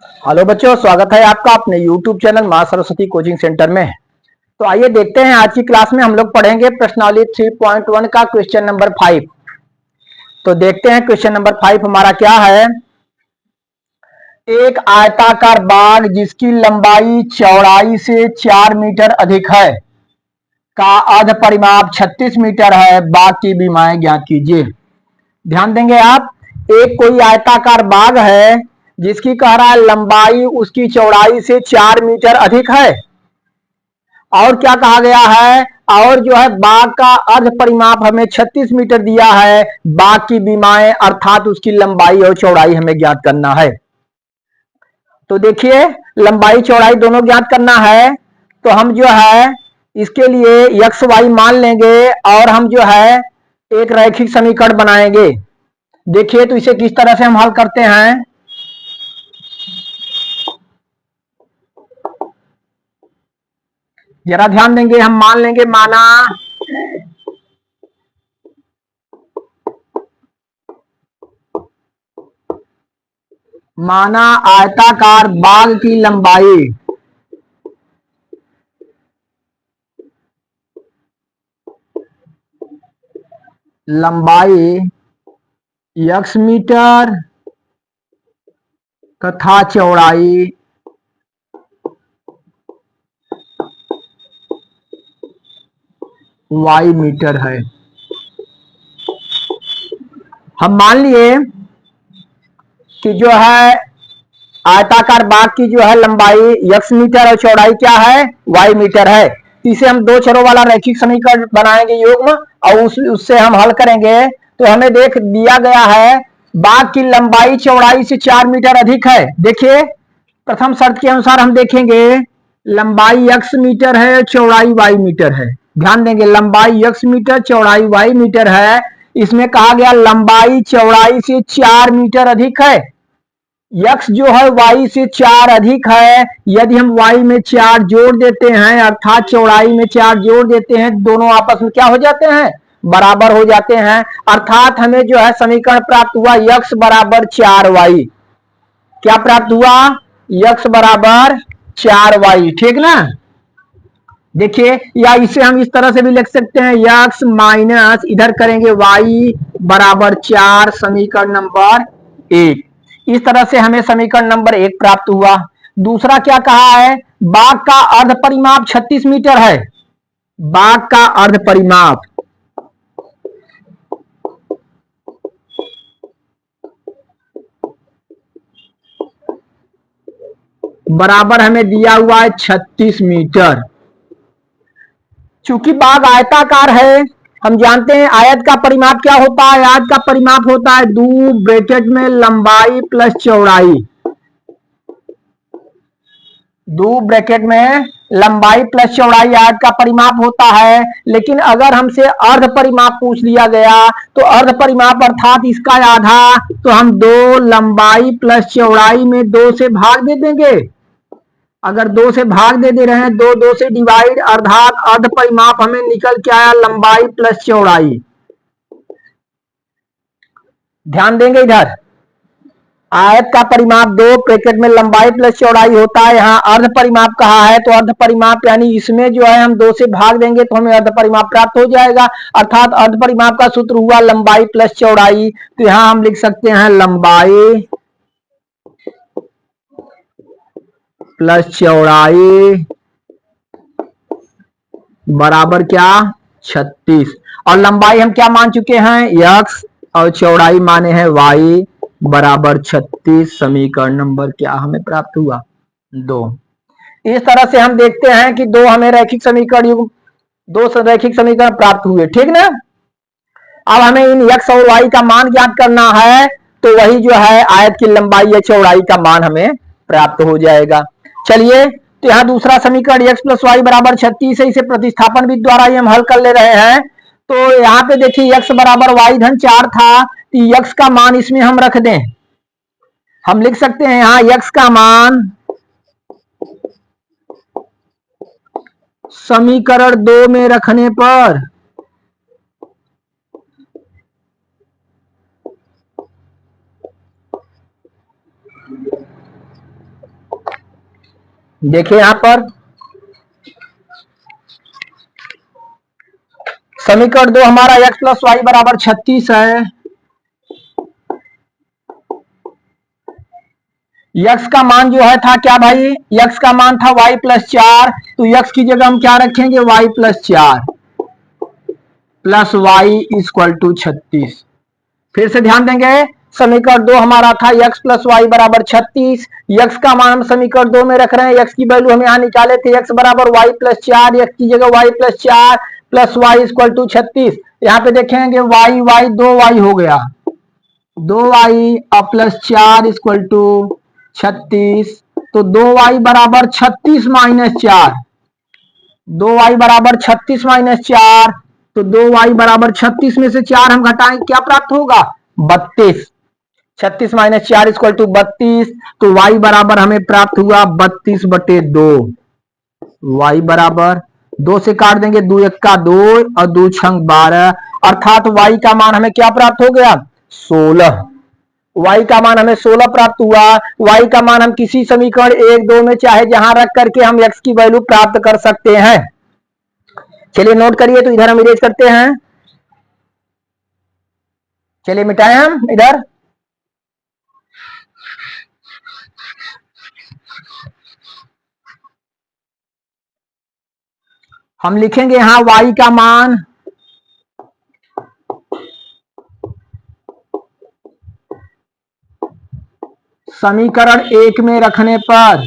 Hello बच्चों, स्वागत है आपका अपने YouTube चैनल मां सरस्वती कोचिंग सेंटर में। तो आइए देखते हैं, आज की क्लास में हम लोग पढ़ेंगे प्रश्नावली 3.1 का क्वेश्चन नंबर 5। तो देखते हैं क्वेश्चन नंबर 5 हमारा क्या है। एक आयताकार बाग जिसकी लंबाई चौड़ाई से 4 मीटर अधिक है का अर्ध परिमाप 36 मीटर है, बाग की विमाएं ज्ञात कीजिए। ध्यान देंगे आप, एक कोई आयताकार बाग है जिसकी कह रहा है लंबाई उसकी चौड़ाई से 4 मीटर अधिक है, और क्या कहा गया है, और जो है बाग का अर्ध परिमाप हमें 36 मीटर दिया है। बाग की विमाएं अर्थात उसकी लंबाई और चौड़ाई हमें ज्ञात करना है। तो देखिए, लंबाई चौड़ाई दोनों ज्ञात करना है, तो हम जो है इसके लिए एक्स वाई मान लेंगे और हम जो है एक रैखिक समीकरण बनाएंगे। देखिए तो इसे किस तरह से हम हल करते हैं। जरा ध्यान देंगे, हम मान लेंगे माना आयताकार बाग की लंबाई x मीटर तथा चौड़ाई y मीटर है। हम मान लिए कि जो है आयताकार बाग की जो है लंबाई x मीटर और चौड़ाई क्या है, y मीटर है। इसे हम दो चरों वाला रैखिक समीकरण बनाएंगे युग्म, और उससे हम हल करेंगे। तो हमें देख दिया गया है बाग की लंबाई चौड़ाई से 4 मीटर अधिक है। देखिए, प्रथम शर्त के अनुसार हम देखेंगे लंबाई x मीटर है, चौड़ाई y मीटर है। ध्यान देंगे, लंबाई x मीटर, चौड़ाई y मीटर है। इसमें कहा गया लंबाई चौड़ाई से 4 मीटर अधिक है। x जो है y से 4 अधिक है। यदि हम y में 4 जोड़ देते हैं अर्थात चौड़ाई में 4 जोड़ देते हैं, दोनों आपस में क्या हो जाते हैं, बराबर हो जाते हैं। अर्थात हमें जो है समीकरण प्राप्त हुआ x बराबर 4y। क्या प्राप्त हुआ, x बराबर 4y। ठीक ना। देखिए, या इसे हम इस तरह से भी लिख सकते हैं, x माइनस इधर करेंगे y बराबर 4, समीकरण नंबर 1। इस तरह से हमें समीकरण नंबर 1 प्राप्त हुआ। दूसरा क्या कहा है, बाग का अर्ध परिमाप 36 मीटर है। बाग का अर्ध परिमाप बराबर हमें दिया हुआ है 36 मीटर। चूंकि बाग आयताकार है, हम जानते हैं आयत का परिमाप क्या होता है। आयत का परिमाप होता है दो ब्रैकेट में लंबाई प्लस चौड़ाई, दो ब्रैकेट में लंबाई प्लस चौड़ाई आयत का परिमाप होता है। लेकिन अगर हमसे अर्ध परिमाप पूछ लिया गया तो अर्ध परिमाप अर्थात इसका आधा, तो हम दो लंबाई प्लस चौड़ाई में 2 से भाग दे देंगे। अगर 2 से भाग दे रहे हैं, दो 2 से डिवाइड, अर्थात अर्ध परिमाप हमें निकल के आया लंबाई प्लस चौड़ाई। ध्यान देंगे इधर, आयत का परिमाप दो ब्रैकेट में लंबाई प्लस चौड़ाई होता है। यहाँ अर्ध परिमाप कहा है, तो अर्ध परिमाप यानी इसमें जो है हम 2 से भाग देंगे तो हमें अर्ध परिमाप प्राप्त हो जाएगा। अर्थात अर्ध परिमाप का सूत्र हुआ लंबाई प्लस चौड़ाई। तो यहाँ हम लिख सकते हैं लंबाई प्लस चौड़ाई बराबर क्या, 36। और लंबाई हम क्या मान चुके हैं, x, और चौड़ाई माने हैं y बराबर 36। समीकरण नंबर क्या हमें प्राप्त हुआ, 2। इस तरह से हम देखते हैं कि दो हमें रैखिक समीकरण दो रैखिक समीकरण प्राप्त हुए। ठीक ना। अब हमें इन x और y का मान ज्ञात करना है, तो वही जो है आयत की लंबाई या चौड़ाई का मान हमें प्राप्त हो जाएगा। चलिए, तो यहाँ दूसरा समीकरण x प्लस वाई बराबर 36 है। इसे प्रतिस्थापन विधि द्वारा ही हम हल कर ले रहे हैं। तो यहाँ पे देखिए x बराबर वाई धन 4 था, तो x का मान इसमें हम रख दें। हम लिख सकते हैं यहाँ x का मान समीकरण 2 में रखने पर देखिए यहां पर समीकरण 2 हमारा x प्लस वाई बराबर 36 है। x का मान जो है था क्या भाई, x का मान था y प्लस 4, तो x की जगह हम क्या रखेंगे y plus 4 plus y equal to 36। फिर से ध्यान देंगे, समीकरण 2 हमारा था x प्लस वाई बराबर 36, x का मान हम समीकरण 2 में रख रहे हैं, x की वैल्यू हम यहाँ निकाले थे x बराबर वाई प्लस 4, x की जगह y plus 4 plus y equal to 36। यहाँ पे देखेंगे y y 2y हो गया, 2y और प्लस 4 इक्वल टू 36, तो 2y बराबर 36 माइनस 4, 2y बराबर 36 माइनस 4, तो 2y बराबर 36 में से 4 हम घटाएं क्या प्राप्त होगा 32, 36 माइनस 4 इक्वल टू 32, तो y बराबर हमें प्राप्त हुआ 32/2। y बराबर 2 से काट देंगे, 2 1 का 2 और 2 6 12, अर्थात y का मान हमें क्या प्राप्त हो गया 16। y का मान हमें 16 प्राप्त हुआ। y का मान हम किसी समीकरण 1 2 में चाहे जहां रख करके हम x की वैल्यू प्राप्त कर सकते हैं। चलिए नोट करिए, तो इधर हम इरेज करते हैं, चलिए मिटाएं हम इधर। हम लिखेंगे यहां y का मान समीकरण 1 में रखने पर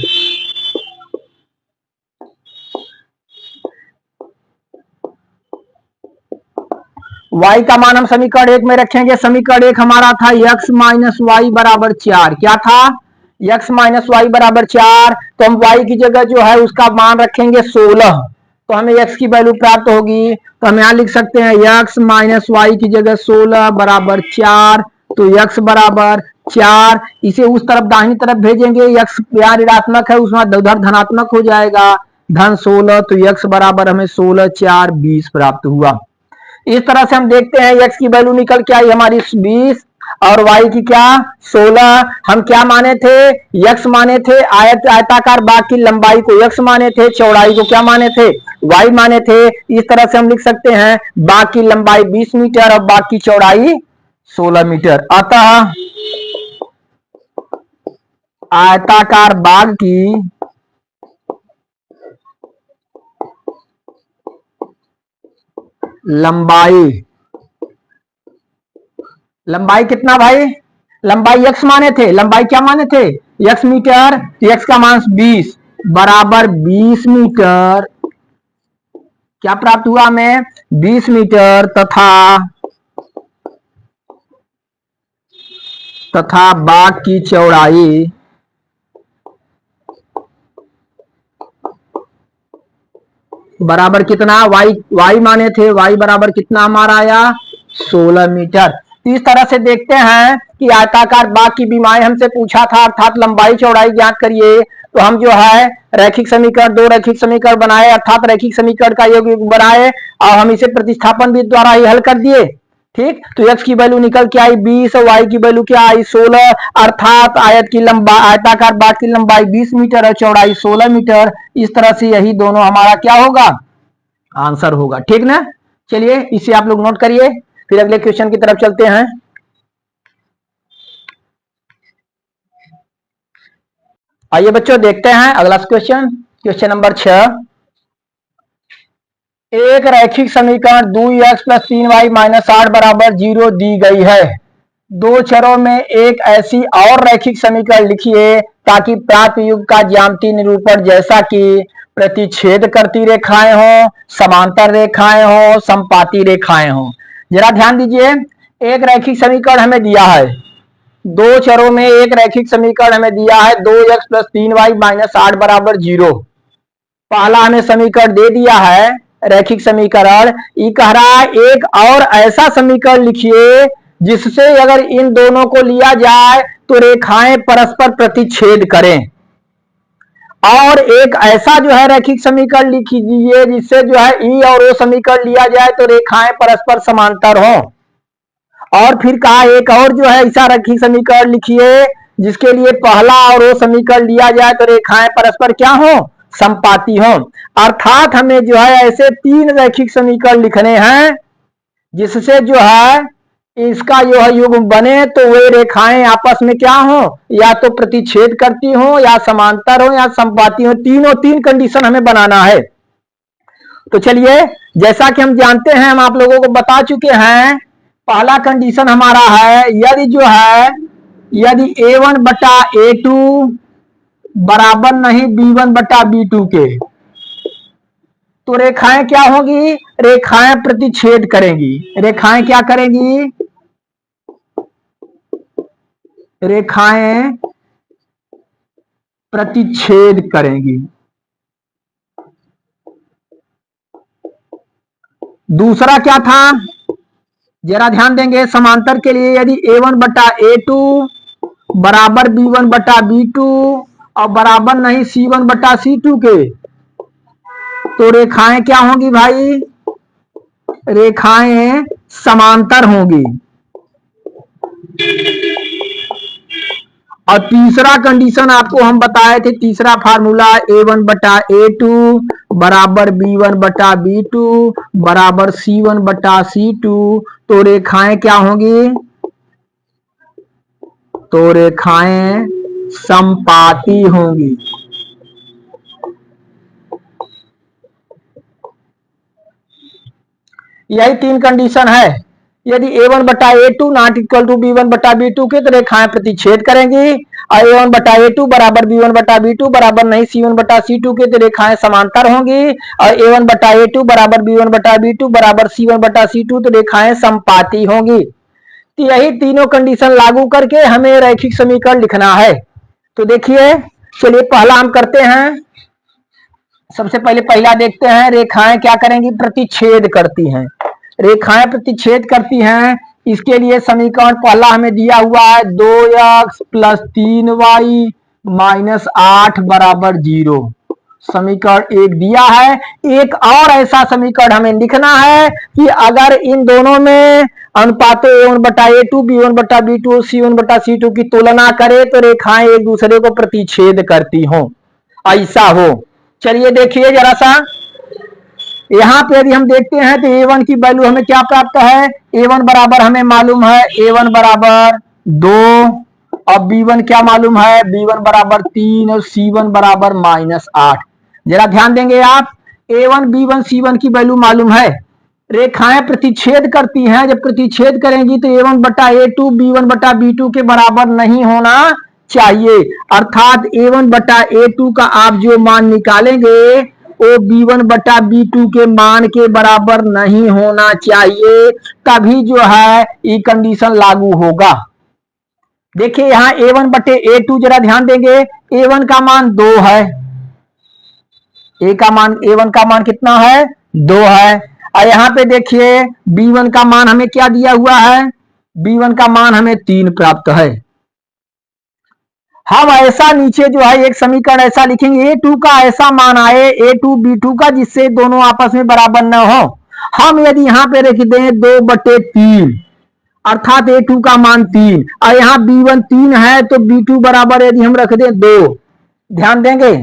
y का मान हम समीकरण 1 में रखेंगे। समीकरण 1 हमारा था x माइनस वाई बराबर 4, क्या था x माइनस वाई बराबर 4, तो हम y की जगह जो है उसका मान रखेंगे 16, तो हमें x की वैल्यू प्राप्त होगी। तो हम यहाँ लिख सकते हैं x माइनस वाई की जगह 16 बराबर 4, तो x बराबर 4, इसे उस तरफ दाहिनी तरफ भेजेंगे, x यहाँ ऋणात्मक है उसमें उधर धनात्मक हो जाएगा, धन 16, तो x बराबर हमें 16 4 20 प्राप्त हुआ। इस तरह से हम देखते हैं x की वैल्यू निकल के आई हमारी 20 और y की क्या 16। हम क्या माने थे, x माने थे, आयताकार बाग की लंबाई को x माने थे, चौड़ाई को क्या माने थे y माने थे। इस तरह से हम लिख सकते हैं बाग की लंबाई 20 मीटर और बाग की चौड़ाई 16 मीटर। अतः आयताकार बाग की लंबाई कितना भाई, लंबाई x माने थे, लंबाई क्या माने थे x मीटर, x का मान 20 बराबर 20 मीटर, क्या प्राप्त हुआ हमें 20 मीटर, तथा बाग की चौड़ाई बराबर कितना, y माने थे, y बराबर कितना हमारा आया 16 मीटर। इस तरह से देखते हैं कि आयताकार बाग की विमाएं हमसे पूछा था, अर्थात लंबाई चौड़ाई ज्ञात करिए, तो हम जो है रैखिक समीकरण, 2 रैखिक समीकरण बनाए, अर्थात रैखिक समीकरण का योग बनाए और हम इसे प्रतिस्थापन विधि द्वारा ही हल कर दिए। ठीक, तो x की वैल्यू निकल के आई 20 और y की वैल्यू क्या आई 16, अर्थात आयताकार बाग की लंबाई 20 मीटर और चौड़ाई 16 मीटर। इस तरह से यही दोनों हमारा क्या होगा आंसर होगा। ठीक ना, चलिए इसे आप लोग नोट करिए, फिर अगले क्वेश्चन की तरफ चलते हैं। आइए बच्चों देखते हैं अगला क्वेश्चन, क्वेश्चन नंबर 6। एक रैखिक समीकरण 2x प्लस 3y माइनस 8 बराबर 0 दी गई है। दो चरों में एक ऐसी और रैखिक समीकरण लिखिए ताकि प्राप्त युग का ज्यामितीय निरूपण जैसा कि प्रतिच्छेद करती रेखाएं हो, समांतर रेखाएं हो, समपाती रेखाएं हो। जरा ध्यान दीजिए, एक रैखिक समीकरण हमें दिया है, दो चरों में एक रैखिक समीकरण हमें दिया है 2x प्लस 3y माइनस 8 बराबर 0। पहला हमें समीकरण दे दिया है रैखिक समीकरण, ये कह रहा है एक और ऐसा समीकरण लिखिए जिससे अगर इन दोनों को लिया जाए तो रेखाएं परस्पर प्रतिच्छेद करें, और एक ऐसा जो है रैखिक समीकरण लिख दीजिए जिससे जो है ई और ओ समीकरण लिया जाए तो रेखाएं परस्पर समांतर हो। और फिर कहा एक और जो है ऐसा रैखिक समीकरण लिखिए जिसके लिए पहला और वो समीकरण लिया जाए तो रेखाएं परस्पर क्या हो, समपाती हो। अर्थात हमें जो है ऐसे 3 रैखिक समीकरण लिखने हैं जिससे जो है इसका जो है युग्म बने तो वे रेखाएं आपस में क्या हो, या तो प्रतिच्छेद करती हो, या समांतर हो, या समपाती हो। तीनों 3 कंडीशन हमें बनाना है। तो चलिए, जैसा कि हम जानते हैं, हम आप लोगों को बता चुके हैं, पहला कंडीशन हमारा है यदि जो है यदि A1 बटा A2 बराबर नहीं B1 बटा B2 के, तो रेखाएं क्या होगी, रेखाएं प्रतिच्छेद करेंगी। रेखाएं क्या करेंगी, रेखाएं प्रतिच्छेद करेंगी। दूसरा क्या था, जरा ध्यान देंगे, समांतर के लिए यदि A1 बटा A2 बराबर B1 बटा B2 और बराबर नहीं C1 बटा C2 के, तो रेखाएं क्या होंगी भाई, रेखाएं समांतर होंगी। और तीसरा कंडीशन आपको हम बताए थे, तीसरा फार्मूला A1 बटा A2 बराबर B1 बटा B2 बराबर C1 बटा C2, तो रेखाएं क्या होंगी, तो रेखाएं समपाती होंगी। यही 3 कंडीशन है। यदि A1 बटा A2 not equal to B1 बटा B2 के, तो रेखाएं प्रतिच्छेद करेंगी। और A1 बटा A2 बराबर B1 बटा B2 बराबर नहीं C1 बटा C2 के, तो रेखाएं समांतर होंगी। और A1 बटा A2 बराबर B1 बटा B2 बराबर C1 बटा C2, तो रेखाएं समपाती होंगी। तो यही तीनों कंडीशन लागू करके हमें रैखिक समीकरण लिखना है। तो देखिए, चलिए पहला हम करते हैं। सबसे पहले पहला देखते हैं, रेखाएं क्या करेंगी, प्रतिच्छेद करती हैं। रेखाएं प्रतिच्छेद करती हैं, इसके लिए समीकरण पहला हमें दिया हुआ है 2x प्लस 3y माइनस 8 बराबर 0। समीकरण 1 दिया है। एक और ऐसा समीकरण हमें लिखना है कि अगर इन दोनों में अनुपातों A1 बटा A2 B1 बटा B2 और C1 बटा C2 की तुलना करे तो रेखाएं एक दूसरे को प्रतिच्छेद करती हों, ऐसा हो। चलिए देखिए जरा सा, यहां पे यदि हम देखते हैं तो A1 की वैल्यू हमें क्या प्राप्त है, A1 बराबर हमें मालूम है A1 बराबर 2, और B1 क्या मालूम है, B1 बराबर 3 और C1 बराबर माइनस 8। जरा ध्यान देंगे आप, A1 B1 C1 की वैल्यू मालूम है। रेखाएं प्रतिच्छेद करती हैं, जब प्रतिच्छेद करेंगी तो A1 बटा A2 B1 बटा B2 के बराबर नहीं होना चाहिए। अर्थात A1 बटा A2 का आप जो मान निकालेंगे वो B1 बटा B2 के मान के बराबर नहीं होना चाहिए, तभी जो है ये कंडीशन लागू होगा। देखिए यहां A1 बटे A2 जरा ध्यान देंगे, A1 का मान 2 है, A1 का मान कितना है, 2 है। और यहां पे देखिए B1 का मान हमें क्या दिया हुआ है, B1 का मान हमें 3 प्राप्त है। हम ऐसा नीचे जो है एक समीकरण ऐसा लिखेंगे, A2 का ऐसा मान आए A2 B2 का जिससे दोनों आपस में बराबर न हो। हम यदि यहां पे रख दें 2 बटे 3, अर्थात A2 का मान 3, और यहां B1 3 है तो B2 बराबर यदि हम रख दें 2, ध्यान देंगे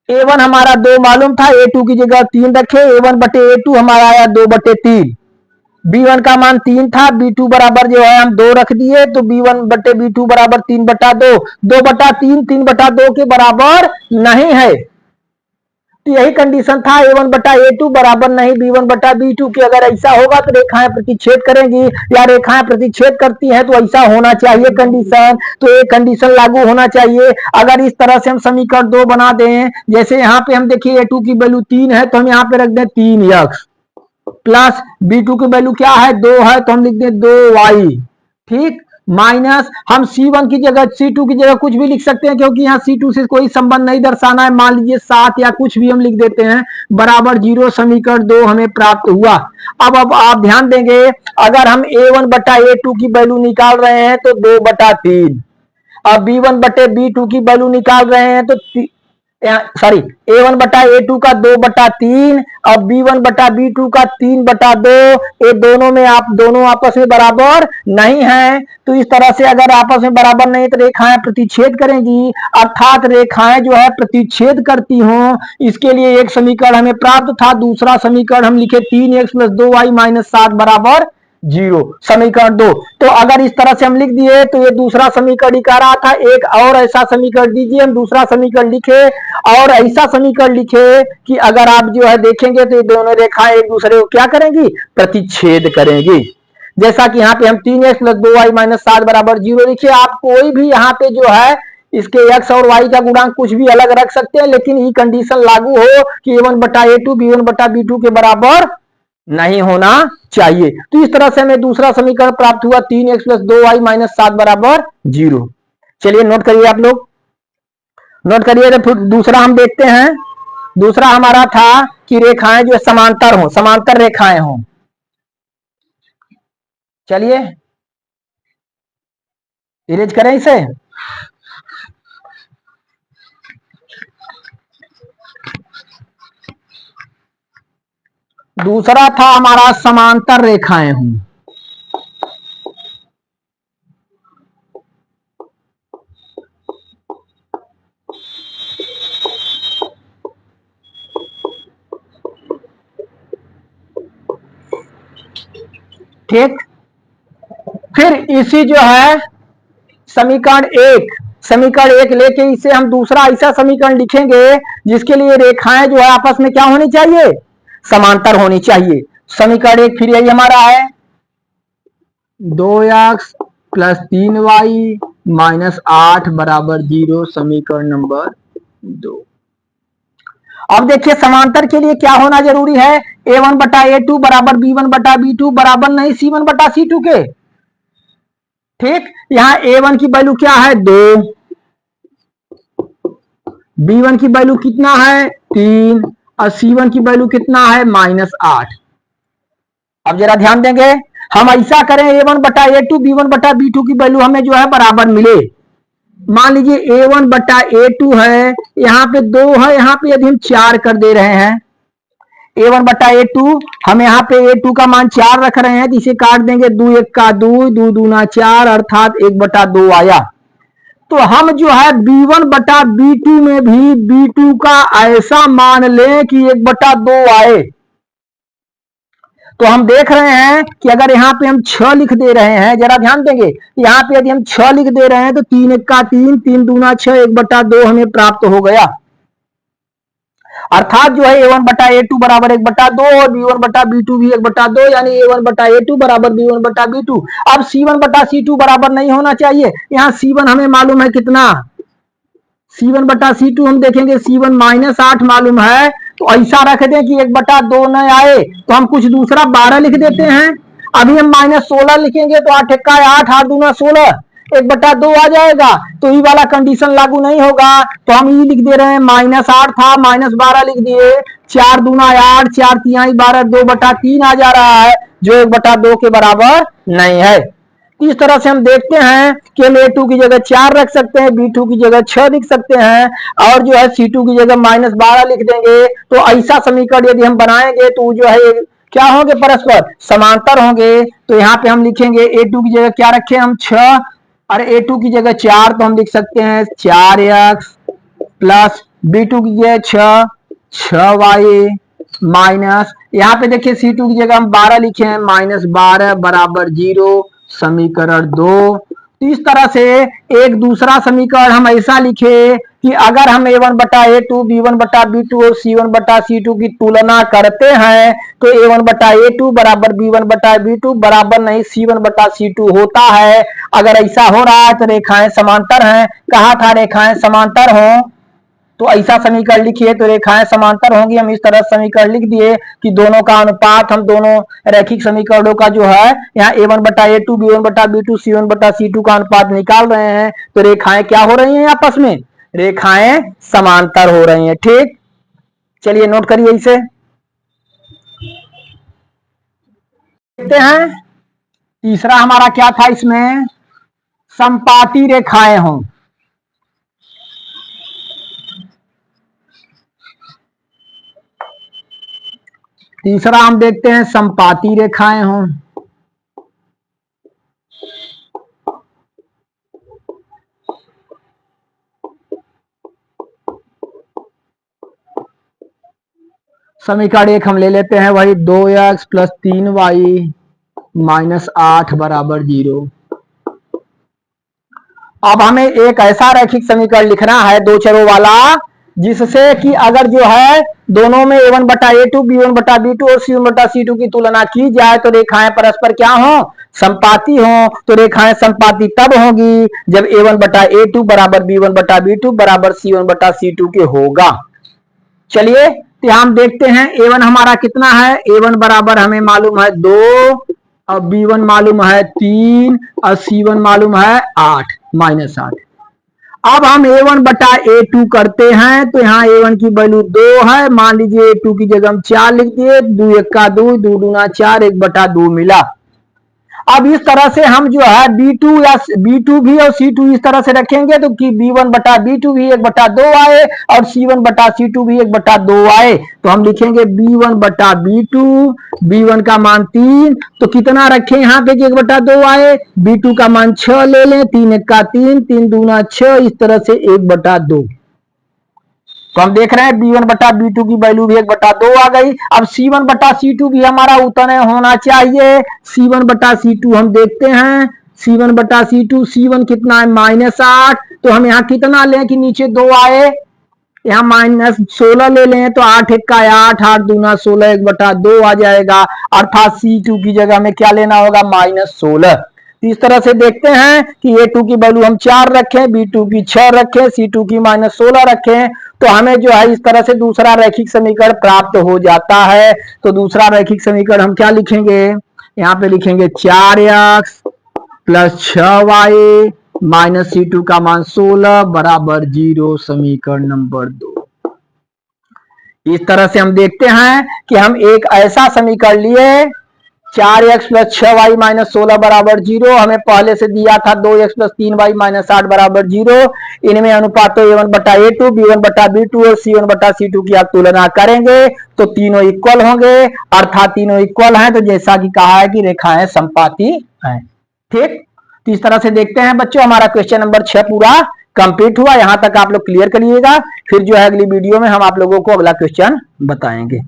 A1 हमारा 2 मालूम था, A2 की जगह 3 रखे, A1 बटे A2 हमारा आया 2 बटे 3। B1 का मान 3 था, B2 बराबर जो है हम 2 रख दिए, तो B1 बटे B2 बराबर 3 बटा 2, 2 बटा 3 3 बटा 2 के बराबर नहीं है। तो यही कंडीशन था, A1 बटा A2 बराबर नहीं B1 बटा B2 की। अगर ऐसा होगा तो रेखाएं प्रतिच्छेद करेंगी, या रेखाएं प्रतिच्छेद करती हैं तो ऐसा होना चाहिए कंडीशन, तो ये कंडीशन लागू होना चाहिए। अगर इस तरह से हम समीकरण 2 बना दें, जैसे यहाँ पे हम देखिए A2 की वैल्यू 3 है तो हम यहाँ पे रख दें 3x प्लस B2 की वैल्यू क्या है, 2 है तो हम लिख दें 2y, ठीक, माइनस हम C1 की जगह C2 की जगह कुछ भी लिख सकते हैं, क्योंकि यहाँ C2 से कोई संबंध नहीं दर्शाना है, मान लीजिए 7 या कुछ भी हम लिख देते हैं, बराबर 0। समीकरण 2 हमें प्राप्त हुआ। अब आप ध्यान देंगे, अगर हम A1 बटा A2 की वैल्यू निकाल रहे हैं तो 2 बटा 3, और B1 बटे B2 की वैल्यू निकाल रहे हैं तो सॉरी A1/A2 का 2/3 और B1/B2 का 3/2, ये दोनों में आप दोनों आपस में बराबर नहीं है। तो इस तरह से अगर आपस में बराबर नहीं तो रेखाएं प्रतिच्छेद करेंगी, अर्थात रेखाएं जो है प्रतिच्छेद करती हों। इसके लिए एक समीकरण हमें प्राप्त था, दूसरा समीकरण हम लिखे 3x + 2y - 7 बराबर 0, समीकरण 2। तो अगर इस तरह से हम लिख दिए तो ये दूसरा समीकरण लिखा रहा था। एक और ऐसा समीकरण दीजिए, हम दूसरा समीकरण लिखे और ऐसा समीकरण लिखे कि अगर आप जो है देखेंगे तो ये दोनों रेखाएं एक दूसरे को क्या करेंगी, प्रतिच्छेद करेंगी। जैसा कि यहाँ पे हम 3x + 2y - 7 बराबर 0 लिखे। आप कोई भी यहाँ पे जो है इसके x और y का गुणांक कुछ भी अलग रख सकते हैं, लेकिन ये कंडीशन लागू हो कि A1/A2 B1/B2 के बराबर नहीं होना चाहिए। तो इस तरह से हमें दूसरा समीकरण प्राप्त हुआ 3x + 2y - 7 बराबर 0। चलिए नोट करिए, आप लोग नोट करिए। तो फिर दूसरा हम देखते हैं। दूसरा हमारा था कि रेखाएं जो समांतर हो, समांतर रेखाएं हो। चलिए इरेज करें इसे। दूसरा था हमारा समांतर रेखाएं हों। ठीक, फिर इसी जो है समीकरण एक लेके इसे हम दूसरा ऐसा समीकरण लिखेंगे जिसके लिए रेखाएं जो है आपस में क्या होनी चाहिए, समांतर होनी चाहिए। समीकरण एक फिर यही हमारा है 2x + 3y - 8 बराबर 0, समीकरण नंबर 2। अब देखिए समांतर के लिए क्या होना जरूरी है, A1/A2 बराबर B1/B2 बराबर नहीं C1/C2 के। ठीक, यहां A1 की वैल्यू क्या है 2, B1 की वैल्यू कितना है 3 और C1 की वैल्यू कितना है -8। अब जरा ध्यान देंगे, हम ऐसा करें A1/A2 B1/B2 की वैल्यू हमें जो है बराबर मिले। मान लीजिए A1/A2 है, यहाँ पे 2 है, यहाँ पे यदि हम 4 कर दे रहे हैं A1/A2, हम यहाँ पे A2 का मान 4 रख रहे हैं, जिसे काट देंगे 2 1 का 2, 2 दूना 4 अर्थात 1/2 आया। तो हम जो है B1/B2 में भी B2 का ऐसा मान लें कि 1/2 आए। तो हम देख रहे हैं कि अगर यहाँ पे हम 6 लिख दे रहे हैं, जरा ध्यान देंगे, यहाँ पे यदि हम 6 लिख दे रहे हैं तो 3 1 का 3, 3 दूना 6, 1/2 हमें प्राप्त हो गया। अर्थात जो है A1/A2 बराबर 1/2 और B1/B2 भी 1/2, यानी A1/A2 बराबर B1/B2। अब C1/C2 बराबर नहीं होना चाहिए। यहाँ C1 हमें मालूम है कितना, C1/C2 हम देखेंगे C1 -8 मालूम है। तो ऐसा रख दें कि 1/2 न आए तो हम कुछ दूसरा 12 लिख देते हैं। अभी हम -16 लिखेंगे तो 8 1 8, 8 दूना 16, 1/2 आ जाएगा। तो ई वाला कंडीशन लागू नहीं होगा। तो हम ई लिख दे रहे हैं -8 था, -12 लिख दिए, 4 दूना 8, 4 तिहाई 12, 2/3 आ जा रहा है, जो 1/2 के बराबर नहीं है। इस तरह से हम देखते हैं कि हम A2 की जगह 4 रख सकते हैं, B2 की जगह 6 लिख सकते हैं और जो है C2 की जगह -12 लिख देंगे। तो ऐसा समीकरण यदि हम बनाएंगे तो जो है क्या होंगे, परस्पर समांतर होंगे। तो यहाँ पे हम लिखेंगे A2 की जगह क्या रखें हम 6 और A2 की जगह 4, तो हम लिख सकते हैं 4x प्लस B2 की जगह 6y माइनस, यहाँ पे देखिए C2 की जगह हम 12 लिखे हैं, -12 बराबर 0, समीकरण 2। तो इस तरह से एक दूसरा समीकरण हम ऐसा लिखे कि अगर हम A1/A2 B1/B2 और C1/C2 की तुलना करते हैं तो A1/A2 बराबर B1/B2 बराबर नहीं C1/C2 होता है। अगर ऐसा हो रहा है तो रेखाएं समांतर हैं। कहा था रेखाएं समांतर हों, तो ऐसा समीकरण लिखिए तो रेखाएं समांतर होंगी। हम इस तरह समीकरण लिख दिए कि दोनों का अनुपात, हम दोनों रैखिक समीकरणों का जो है यहाँ A1/A2 B1/B2 C1/C2 का अनुपात निकाल रहे हैं। तो रेखाएं क्या हो रही हैं आपस में, रेखाएं समांतर हो रही हैं। ठीक, चलिए नोट करिए इसे। देखते हैं तीसरा हमारा क्या था, इसमें समपाती रेखाएं हों। तीसरा हम देखते हैं संपाती रेखाएं हों। समीकरण एक हम ले लेते हैं, वही 2x प्लस 3y माइनस 8 बराबर 0। अब हमें एक ऐसा रैखिक समीकरण लिखना है दो चरों वाला, जिससे कि अगर जो है दोनों में a1 बटा a2 b1 बटा b2 और c1 बटा c2 की तुलना की जाए तो रेखाएं परस्पर क्या हो, संपाती हो। तो रेखाएं संपाती तब होगी जब a1 बटा a2 बराबर b1 बटा b2 बराबर c1 बटा c2 के होगा। चलिए तो हम देखते हैं a1 हमारा कितना है, a1 बराबर हमें मालूम है 2 और b1 मालूम है 3 और c1 मालूम है 8 माइनस 8। अब हम a1 बटा a2 करते हैं तो यहाँ a1 की वैल्यू 2 है, मान लीजिए a2 की जगह हम 4 लिख दिए, 2 1 का 2, 2 दूना 4, 1 बटा 2 मिला। अब इस तरह से हम जो है b2 या b2 भी और c2 इस तरह से रखेंगे तो कि b1 बटा b2 भी 1 बटा 2 आए और c1 बटा c2 भी 1 बटा 2 आए। तो हम लिखेंगे b1 बटा b2, b1 का मान 3, तो कितना रखें यहाँ पे 1 बटा 2 आए, b2 का मान 6 ले लें, 3 1 का 3, 3 दूना 6, इस तरह से 1 बटा 2। तो हम देख रहे हैं b1 बटा b2 की वैल्यू भी 1 बटा 2 आ गई। अब c1 बटा c2 भी हमारा उतना होना चाहिए। c1 बटा c2 हम देखते हैं, c1 बटा c2, c1 कितना है माइनस 8, तो हम यहाँ कितना लें कि नीचे 2 आए, यहाँ माइनस 16 ले लें तो 8 1 का 8, 8 दूना 16, 1 बटा 2 आ जाएगा, अर्थात c2 की जगह में क्या लेना होगा माइनस 16। इस तरह से देखते हैं कि a2 की वैल्यू हम 4 रखें, b2 की 6 रखें, c2 की माइनस 16 रखें, तो हमें जो है इस तरह से दूसरा रैखिक समीकरण प्राप्त हो जाता है। तो दूसरा रैखिक समीकरण हम क्या लिखेंगे, यहाँ पे लिखेंगे 4x plus 6y minus c2 का मान 16 बराबर 0, समीकरण नंबर 2। इस तरह से हम देखते हैं कि हम एक ऐसा समीकरण लिए 4x प्लस 6y माइनस 16 बराबर 0, हमें पहले से दिया था 2x प्लस 3y माइनस 8 बराबर 0। इनमें अनुपातों a1 बटा a2, b1 बटा b2 और c1 बटा c2 की आप तुलना करेंगे तो तीनों इक्वल होंगे, अर्थात तीनों इक्वल हैं, तो जैसा कि कहा है कि रेखाएं संपाती हैं। ठीक, तो इस तरह से देखते हैं बच्चों, हमारा क्वेश्चन नंबर 6 पूरा कंप्लीट हुआ। यहां तक आप लोग क्लियर करिएगा, फिर जो है अगली वीडियो में हम आप लोगों को अगला क्वेश्चन बताएंगे।